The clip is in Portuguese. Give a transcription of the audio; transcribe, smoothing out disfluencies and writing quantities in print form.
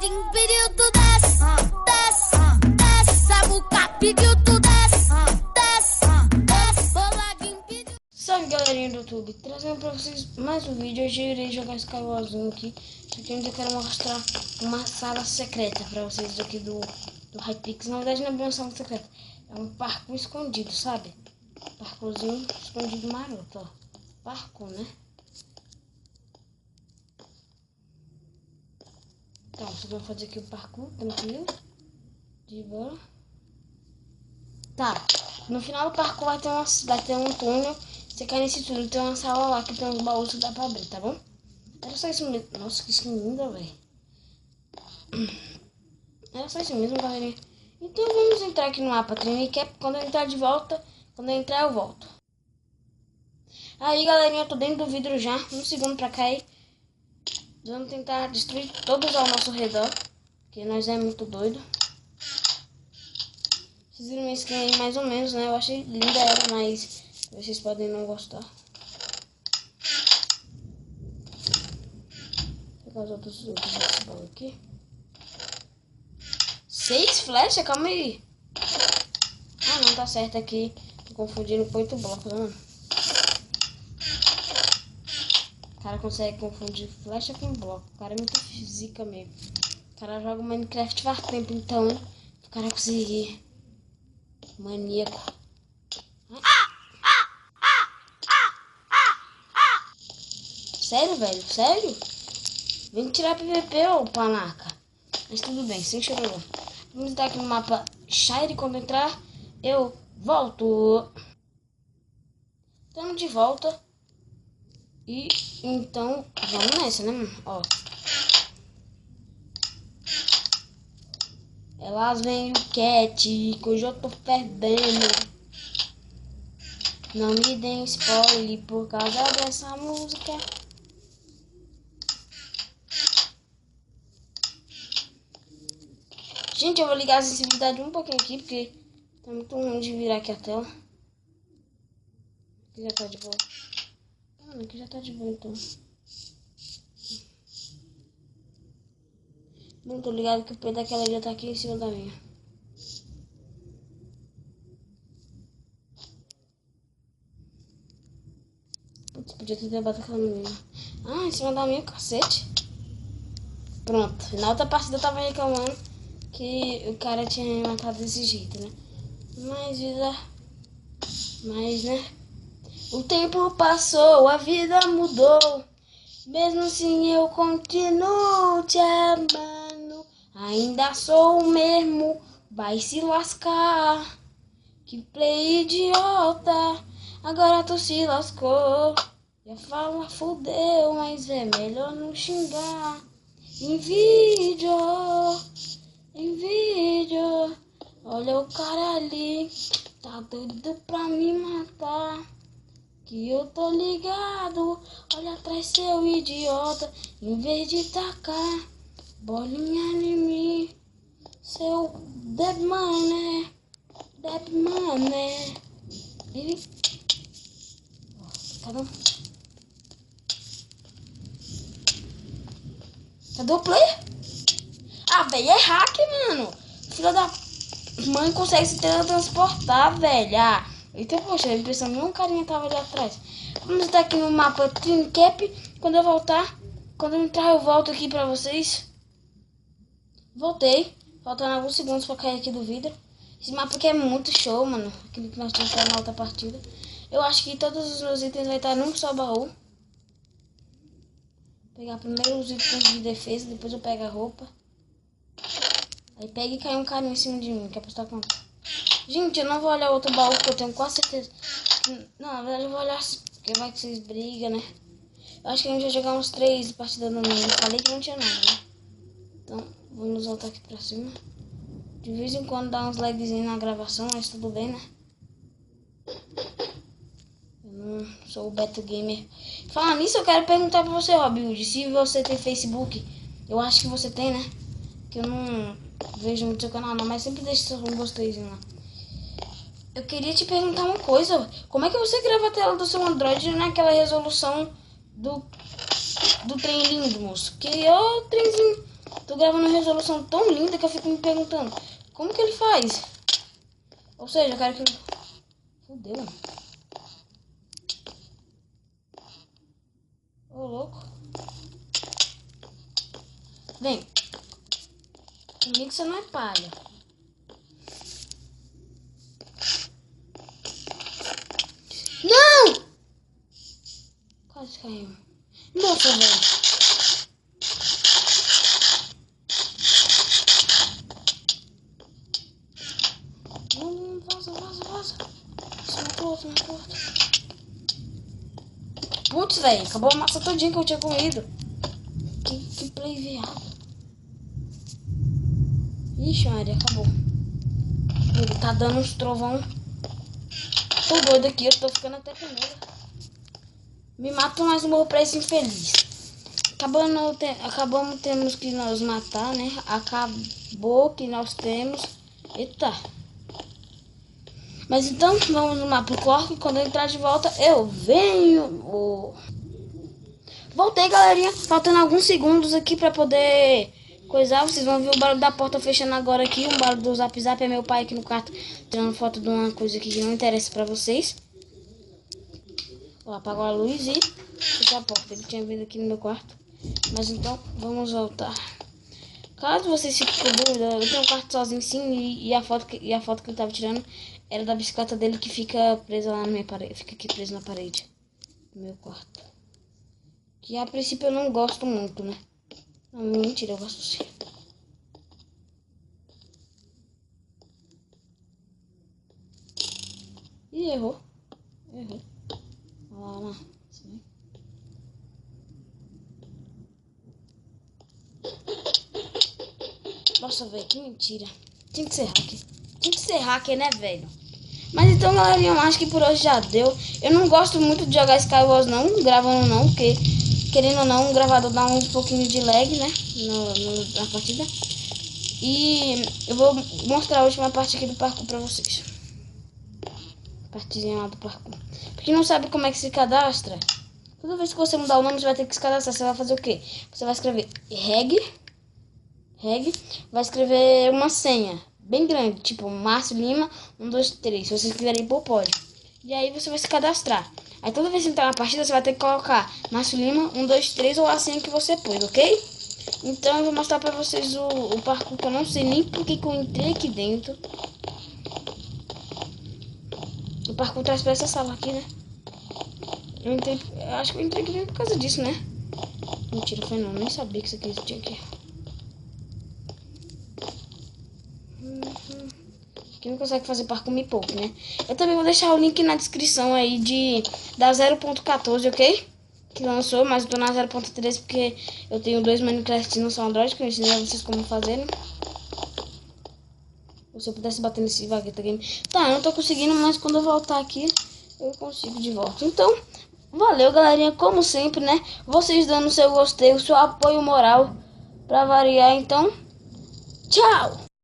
Loguinho pediu tu desce, desce, desce. Samuca pediu tu desce, desce, desce. O Loguinho pediu. Salve galerinha do YouTube, trazendo pra vocês mais um vídeo. Hoje eu irei jogar Skywardzinho aqui. Só que eu quero mostrar uma sala secreta pra vocês aqui do Hypixel. Na verdade não é bem uma sala secreta, é um parkour escondido, sabe? Parkourzinho escondido maroto, ó. Parkour, né? Então, vocês vão fazer aqui o parkour, tranquilo. De boa. Tá, no final do parkour vai ter um túnel. Você cai nesse túnel, tem uma sala lá que tem uns baús que dá pra abrir, tá bom? Era só isso mesmo. Nossa, que skin linda, velho. Era só isso mesmo, galerinha. Então vamos entrar aqui no mapa Training Cap. Quando eu entrar de volta, quando eu entrar eu volto. Aí, galerinha, eu tô dentro do vidro já. Um segundo pra cair. Vamos tentar destruir todos ao nosso redor, porque nós é muito doido. Vocês viram minha skin aí mais ou menos, né? Eu achei linda ela, mas vocês podem não gostar. Vou pegar os outros baús aqui. 6 flechas? Calma aí. Ah, não, tá certo aqui. Tô confundindo com 8 blocos, mano. O cara consegue confundir flecha com bloco. O cara é muito física mesmo. O cara joga Minecraft faz tempo, então o cara conseguir. Maníaco. Sério, velho? Sério? Vem tirar PVP, ô panaca. Mas tudo bem, sem chororô. Vamos entrar aqui no mapa Shire. Quando entrar, eu volto. Estamos de volta. E então, vamos nessa, né, mano? Ó. Elas vêm o cat, que hoje eu tô perdendo. Não me deem spoiler por causa dessa música. Gente, eu vou ligar a sensibilidade um pouquinho aqui, porque tá muito ruim de virar aqui a tela. Aqui já tá de boa. Ah, aqui já tá de boa, então. Não tô ligado que o pé daquela já tá aqui em cima da minha. Putz, podia ter levado aquela menina. Ah, em cima da minha, cacete. Pronto, na outra partida eu tava reclamando que o cara tinha me matado desse jeito, né? Mas, né? O tempo passou, a vida mudou. Mesmo assim eu continuo te amando. Ainda sou o mesmo, vai se lascar. Que play idiota, agora tu se lascou. Já fala fudeu, mas é melhor não xingar. Em vídeo, olha o cara ali, tá doido pra me matar. Que eu tô ligado, olha atrás seu idiota, em vez de tacar bolinha em mim, seu dead mané. Ele... Cadê o player? Ah, velho, é hack, mano. Filha da mãe consegue se teletransportar, velho. Ah, então, poxa, a impressão nenhum carinha tava ali atrás. Vamos estar aqui no mapa Training Cap. Quando eu voltar, quando eu entrar, eu volto aqui pra vocês. Voltei. Faltando alguns segundos pra cair aqui do vidro. Esse mapa aqui é muito show, mano. Aquele que nós tínhamos na outra partida. Eu acho que todos os meus itens vai estar num só baú. Pegar primeiro os itens de defesa, depois eu pego a roupa. Aí pega e cai um cara em cima de mim, quer apostar quanto? Gente, eu não vou olhar outro baú, porque eu tenho quase certeza. Não, na verdade eu vou olhar, porque vai que vocês brigam, né? Eu acho que a gente vai jogar uns 3 partidas no meio. Falei que não tinha nada, né? Então, vamos voltar aqui pra cima. De vez em quando dá uns lagzinhos na gravação, mas tudo bem, né? Eu não sou o Beto Gamer. Falando nisso, eu quero perguntar pra você, Robwood, se você tem Facebook. Eu acho que você tem, né? Que eu não vejo muito seu canal, não, mas sempre deixa seu gosteizinho lá. Eu queria te perguntar uma coisa. Como é que você grava a tela do seu Android naquela resolução do trem lindo, moço? Que ô trenzinho. Tu tô gravando uma resolução tão linda que eu fico me perguntando como que ele faz. Ou seja, eu quero que... Fudeu, mano. Ô, louco. Vem. Comigo você não é palha. Não! Quase caiu. Nossa, velho. Vaza. Isso não importa. Putz, velho. Acabou a massa todinha que eu tinha comido. Que play viado. Ixi, Maria, acabou. Ele tá dando uns trovão. Tô doido aqui, eu tô ficando até com medo. Me matam, mas não morro pra esse infeliz. Acabamos temos que nos matar, né? Acabou que nós temos... Eita. Mas então, vamos no mapa Cork. Quando eu entrar de volta, eu venho. Voltei, galerinha. Faltando alguns segundos aqui pra poder coisar. Vocês vão ver o barulho da porta fechando agora aqui. Um barulho do Zap Zap. É meu pai aqui no quarto tirando foto de uma coisa aqui que não interessa pra vocês. Vou apagar a luz e fechar a porta. Ele tinha vindo aqui no meu quarto. Mas então, vamos voltar. Caso vocês fiquem com dúvida, eu tenho um quarto sozinho sim. E a foto que ele tava tirando era da bicicleta dele que fica presa lá na minha parede. Fica aqui preso na parede do meu quarto. Que a princípio eu não gosto muito, né? Não, mentira, eu gosto sim. Ih, errou. Olha lá. Nossa, velho, que mentira. Tinha que ser hacker, né, velho? Mas então, galerinha, eu acho que por hoje já deu. Eu não gosto muito de jogar Skywars não, gravando não, porque, querendo ou não, o gravador dá um pouquinho de lag, né, na partida. E eu vou mostrar a última parte aqui do parkour pra vocês. Partezinha lá do parkour. Pra quem não sabe como é que se cadastra, toda vez que você mudar o nome, você vai ter que se cadastrar. Você vai fazer o quê? Você vai escrever reg, vai escrever uma senha bem grande, tipo Márcio Lima 123. Se vocês quiserem pôr, pode. E aí você vai se cadastrar. Aí toda vez que entrar na partida, você vai ter que colocar Márcio Lima 123 ou a senha que você pôs, ok? Então eu vou mostrar pra vocês o parkour, que eu não sei nem porque que eu entrei aqui dentro. O parkour traz pra essa sala aqui, né? Eu acho que eu entrei aqui dentro por causa disso, né? Mentira, foi não. Nem sabia que isso aqui existia aqui. Quem não consegue fazer parkour me poupe, né? Eu também vou deixar o link na descrição aí da 0.14, ok? Que lançou, mas eu tô na 0.13 porque eu tenho 2 Minecraft no seu Android que eu ensinei a vocês como fazer, né? Ou se eu pudesse bater nesse vagueta game. Tá, eu não tô conseguindo, mas quando eu voltar aqui, eu consigo de volta. Então, valeu, galerinha, como sempre, né? Vocês dando seu gostei, o seu apoio moral pra variar, então, tchau!